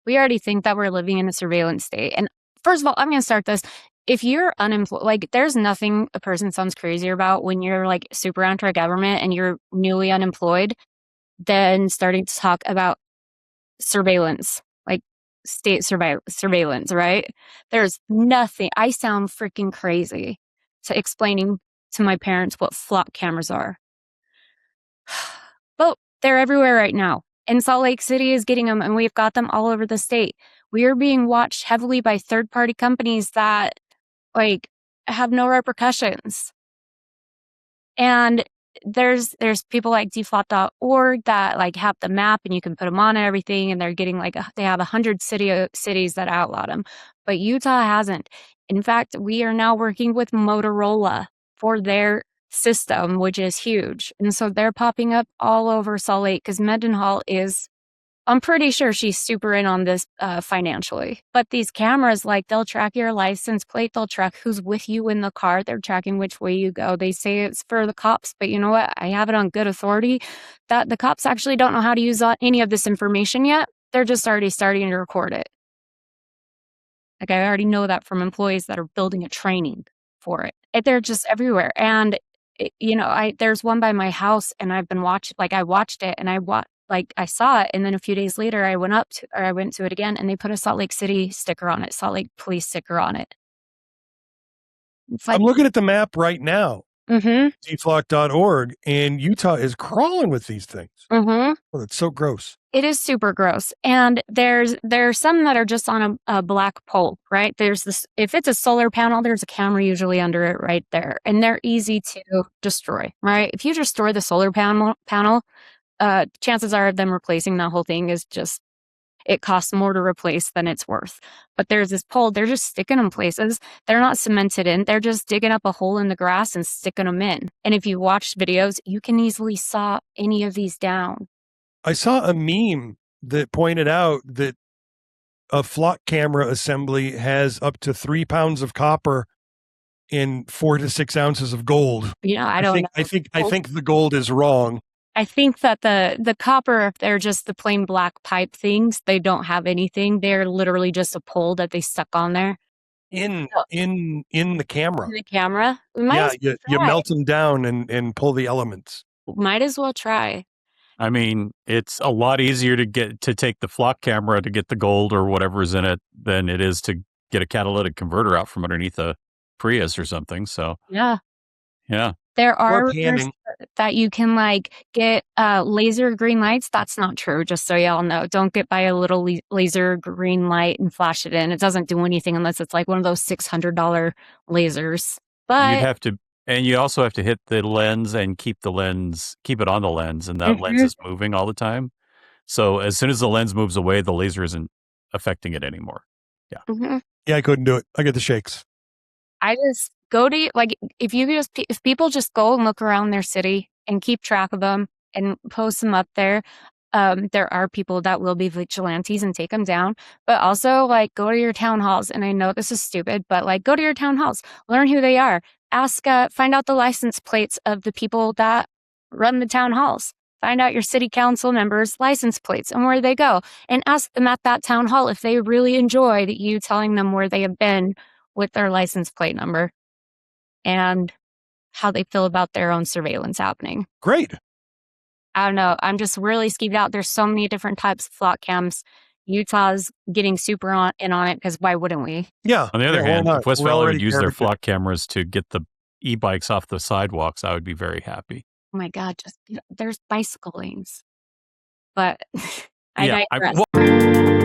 We already think that we're living in a surveillance state. And first of all, I'm going to start this. If you're unemployed, like there's nothing a person sounds crazier about when you're like super anti-government and you're newly unemployed than starting to talk about surveillance, like state surveillance, right? There's nothing. I sound freaking crazy to explaining to my parents what flock cameras are. But they're everywhere right now. And Salt Lake City is getting them, and we've got them all over the state. We are being watched heavily by third-party companies that, like, have no repercussions. And there's people like deflot.org that, like, have the map, and you can put them on and everything, and they're getting, like, they have 100 cities that outlawed them. But Utah hasn't. In fact, we are now working with Motorola for their system, which is huge. And so they're popping up all over Salt Lake because Mendenhall is, I'm pretty sure she's super in on this financially. But these cameras, like, they'll track your license plate, they'll track who's with you in the car, they're tracking which way you go. They say it's for the cops, but you know what? I have it on good authority that the cops actually don't know how to use any of this information yet. They're just already starting to record it. Like, I already know that from employees that are building a training for it. They're just everywhere. And there's one by my house, and I've been I watched it, and I saw it, and then a few days later I went to it again, and they put a Salt Lake City sticker on it, Salt Lake Police sticker on it. It's like, I'm looking at the map right now, mm-hmm. deflock.org, and Utah is crawling with these things. Mm-hmm. Oh, it's so gross. It is super gross. And there's some that are just on a black pole, right? There's this, if it's a solar panel, there's a camera usually under it right there. And they're easy to destroy, right? If you destroy the solar panel, chances are of them replacing that whole thing is just, it costs more to replace than it's worth. But there's this pole, they're just sticking them places. They're not cemented in. They're just digging up a hole in the grass and sticking them in. And if you watch videos, you can easily saw any of these down. I saw a meme that pointed out that a flock camera assembly has up to 3 pounds of copper and 4 to 6 ounces of gold. I think the gold is wrong. I think that the copper, if they're just the plain black pipe things, they don't have anything. They're literally just a pole that they stuck on there. In the camera. In the camera? You melt them down and pull the elements. Might as well try. I mean, it's a lot easier to take the flock camera to get the gold or whatever is in it than it is to get a catalytic converter out from underneath a Prius or something. So yeah. There are that you can get laser green lights. That's not true. Just so y'all know, don't get by a little laser green light and flash it in. It doesn't do anything unless it's like one of those $600 lasers. But you'd have to. And you also have to hit the lens and keep it on the lens, and that lens is moving all the time. So as soon as the lens moves away, the laser isn't affecting it anymore. Yeah. Mm-hmm. Yeah, I couldn't do it. I get the shakes. I just go to, if people just go and look around their city and keep track of them and post them up there, there are people that will be vigilantes and take them down. But also, go to your town halls. And I know this is stupid, but go to your town halls, learn who they are. Find out the license plates of the people that run the town halls. Find out your city council members' license plates and where they go. And ask them at that town hall if they really enjoyed you telling them where they have been with their license plate number and how they feel about their own surveillance happening. Great. I don't know. I'm just really skeeved out. There's so many different types of flock cams. Utah's getting super in on it because why wouldn't we? Yeah. On the other hand, if West Valley would use their flock cameras to get the e-bikes off the sidewalks, I would be very happy. Oh my God, there's bicycle lanes. But I digress.